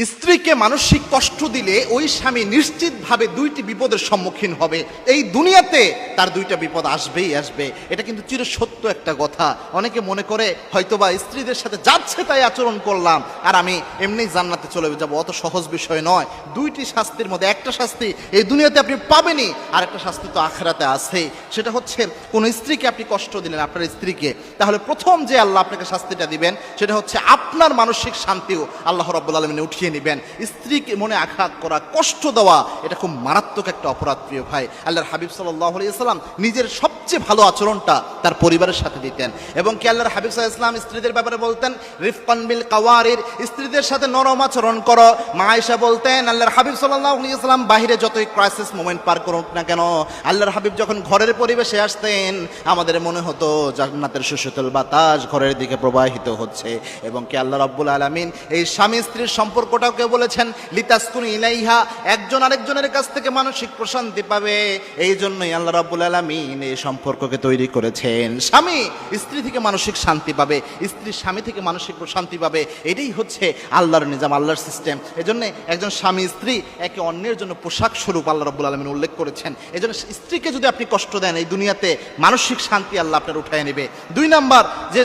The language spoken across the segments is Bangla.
স্ত্রীকে মানসিক কষ্ট দিলে ওই স্বামী নিশ্চিতভাবে দুইটি বিপদের সম্মুখীন হবে। এই দুনিয়াতে তার দুইটা বিপদ আসবেই আসবে। এটা কিন্তু চিরসত্য একটা কথা। অনেকে মনে করে হয়তোবা স্ত্রীদের সাথে যাচ্ছে তাই আচরণ করলাম আর আমি এমনি জান্নাতে চলে যাব, অত সহজ বিষয় নয়। দুইটি শাস্তির মধ্যে একটা শাস্তি এই দুনিয়াতে আপনি পাবেনই, আর একটা শাস্তি তো আখিরাতে আছে। সেটা হচ্ছে কোন স্ত্রীকে আপনি কষ্ট দিলেন, আপনার স্ত্রীকে, তাহলে প্রথম যে আল্লাহ আপনাকে শাস্তিটা দিবেন সেটা হচ্ছে আপনার মানসিক শান্তিও আল্লাহ রাব্বুল আলামিন উঠিয়ে নিবেন। স্ত্রীকে মনে আঘাত করা, কষ্ট দেওয়া, এটা খুব মারাত্মক একটা অপরাধ প্রিয় ভাই। আল্লাহর হাবিব সাল্লাল্লাহু আলাইহি ওয়াসাল্লাম নিজের সবচেয়ে ভালো আচরণটা তার পরিবারের সাথে দিতেন, এবং কি আল্লাহর হাবিব সাল্লাল্লাহু আলাইহি ওয়াসাল্লাম স্ত্রীদের ব্যাপারে বলতেন রিফকান বিল কাওয়ারির, স্ত্রীদের সাথে নরম আচরণ করো। মা আয়েশা বলতেন আল্লাহর হাবিব সাল্লাল্লাহু আলাইহি ওয়াসাল্লাম বাহিরে যতই ক্রাইসিস মোমেন্ট পার করুক না কেন, আল্লাহর হাবিব যখন ঘরের পরিবেশে আসতেন আমাদের মনে হতো জান্নাতের সুশীতল বাতাস ঘরের দিকে প্রবাহিত হচ্ছে। এবং কি আল্লাহ রাব্বুল আলামিন এই স্বামী স্ত্রীর সম্পর্কটাকে বলেছেন লিতাসকুনু ইলাইহা, একজন আরেকজনের কাছ থেকে মানসিক প্রশান্তি পাবে। এই জন্যই আল্লাহ রাব্বুল আলামিন এই সম্পর্ককে তৈরি করেছেন। স্বামী স্ত্রী থেকে মানসিক শান্তি পাবে, স্ত্রী স্বামী থেকে মানসিক প্রশান্তি পাবে। এটাই হচ্ছে আল্লাহর নিজাম, আল্লাহর সিস্টেম। এজন্য একজন স্বামী স্ত্রী একে অন্যের জন্য পোশাক স্বরূপ আল্লাহ রাব্বুল আলামিন উল্লেখ করেছেন। এজন্য স্ত্রীকে যদি আপনি কষ্ট দেন এই দুনিয়াতে মানসিক শান্তি আল্লাহ আপনার উঠায় নেবে। দুই নাম্বার যে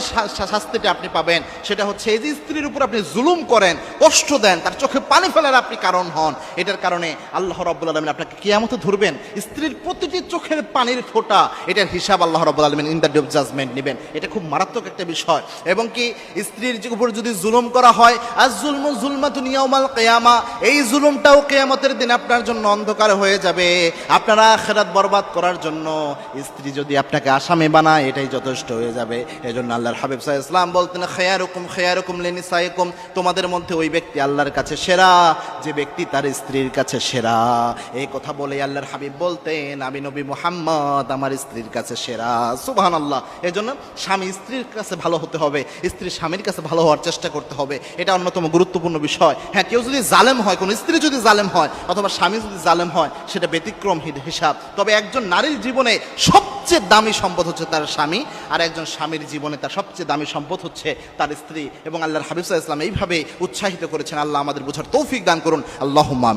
শাস্তিটা আপনি পাবেন সেটা হচ্ছে এই যে স্ত্রীর উপর আপনি জুলুম করেন, কষ্ট দেন, তার চোখে পানি ফেলার আপনি কারণ হন, এটার কারণে আল্লাহ রাব্বুল আলামিন আপনাকে কিয়ামতে ধরবেন। স্ত্রীর প্রতিটি চোখের পানির ফোঁটা এটার হিসাব আল্লাহ রাব্বুল আলামিন in the day of judgement নেবেন। এটা খুব মারাত্মক একটা বিষয়। এবং কি স্ত্রীর উপর যদি জুলুম করা হয়, আজ জুলমু জুলমাতুন ইয়াউমাল কিয়ামা, এই জুলুমটাও কিয়ামতের দিন আপনার জন্য অন্ধকার হয়ে যাবে। আপনারা আখিরাত বরবাদ করার জন্য স্ত্রী যদি আপনাকে আসামি বানায় এটাই যথেষ্ট হয়ে যাবে। এজন্য আল্লাহর হাবিব সাল্লাল্লাহু আলাইহি ওয়াসাল্লাম বলতেন খায়রুকুম লিনিসাইকুম, তোমাদের মধ্যে ওই ব্যক্তি আল্লাহর কাছে সেরা যে ব্যক্তি তার স্ত্রীর কাছে সেরা। এই কথা বলে আল্লাহর হাবিব বলতেন আমি নবী মুহাম্মদ আমার স্ত্রীর কাছে সেরা। সুবহানাল্লাহ। এজন্য স্বামী স্ত্রীর কাছে ভালো হতে হবে, স্ত্রী স্বামীর কাছে ভালো হওয়ার চেষ্টা করতে হবে। এটা অন্যতম গুরুত্বপূর্ণ বিষয়। হ্যাঁ, কেউ যদি জালেম হয়, কোন স্ত্রী যদি জালেম হয় অথবা স্বামী যদি জালেম হয় সেটা ব্যতিক্রম হিসাব। তবে একজন নারীর জীবনে সবচেয়ে দামি সম্পদ হচ্ছে তার স্বামী, আর একজন স্বামীর জীবনে তার সবচেয়ে দামি সম্পদ হচ্ছে তার স্ত্রী। এবং আল্লাহর হাবিব সাল্লাল্লাহু আলাইহি ওয়াসাল্লাম এইভাবে উৎসাহিত করেছেন। আল্লাহ আমাদের বোঝার তৌফিক দান করুন। আল্লাহুম্মা।